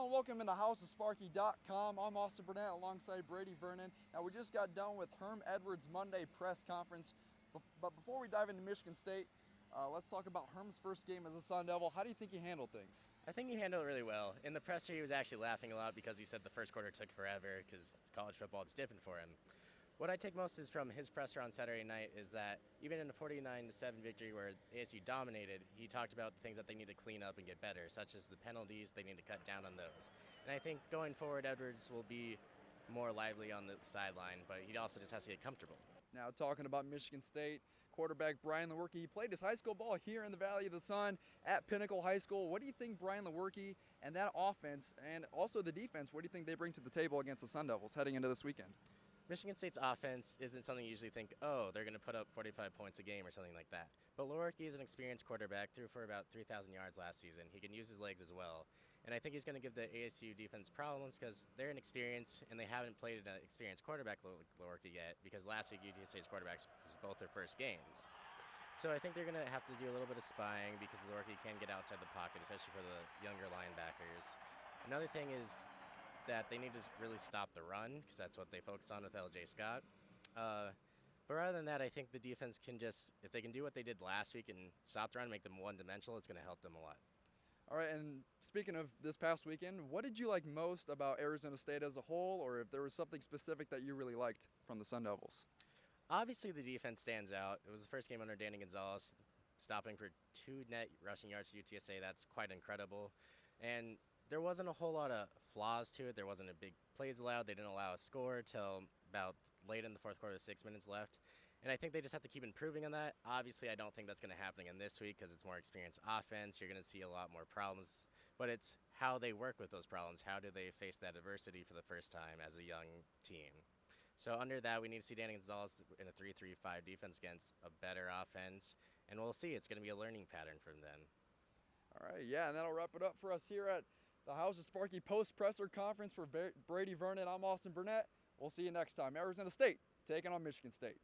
Hello and welcome into HouseOfSparky.com. I'm Austin Burnett alongside Brady, Vernon. Now we just got done with Herm Edwards' Monday press conference. But before we dive into Michigan State, let's talk about Herm's first game as a Sun Devil. How do you think he handled things? I think he handled it really well. In the presser, he was actually laughing a lot because he said the first quarter took forever because it's college football, it's different for him. What I take most is from his presser on Saturday night is that even in a 49-7 victory where ASU dominated, he talked about the things that they need to clean up and get better, such as the penalties. They need to cut down on those. And I think going forward, Edwards will be more lively on the sideline, but he also just has to get comfortable. Now talking about Michigan State, quarterback Brian Lewerke, he played his high school ball here in the Valley of the Sun at Pinnacle High School. What do you think Brian Lewerke and that offense and also the defense, what do you think they bring to the table against the Sun Devils heading into this weekend? Michigan State's offense isn't something you usually think, oh, they're going to put up 45 points a game or something like that. But Lewerke is an experienced quarterback, threw for about 3,000 yards last season. He can use his legs as well. And I think he's going to give the ASU defense problems because they're inexperienced and they haven't played an experienced quarterback like Lewerke yet because last week UTSA's quarterbacks was both their first games. So I think they're going to have to do a little bit of spying because Lewerke can get outside the pocket, especially for the younger linebackers. Another thing is that they need to really stop the run because that's what they focus on with LJ Scott. But rather than that, I think the defense can just, if they can do what they did last week and stop the run, make them one-dimensional, it's going to help them a lot. All right, and speaking of this past weekend, what did you like most about Arizona State as a whole, or if there was something specific that you really liked from the Sun Devils? Obviously, the defense stands out. It was the first game under Danny Gonzalez, stopping for 2 net rushing yards to UTSA. That's quite incredible. And there wasn't a whole lot of flaws to it. There wasn't a big plays allowed. They didn't allow a score till about late in the fourth quarter, 6 minutes left. And I think they just have to keep improving on that. Obviously, I don't think that's going to happen again this week because it's more experienced offense. You're going to see a lot more problems. But it's how they work with those problems. How do they face that adversity for the first time as a young team? So under that, we need to see Danny Gonzalez in a 3-3-5 defense against a better offense. And we'll see. It's going to be a learning pattern from them. All right, yeah, and that'll wrap it up for us here at the House of Sparky post-presser conference for Brady, Vernon. I'm Austin Burnett. We'll see you next time. Arizona State taking on Michigan State.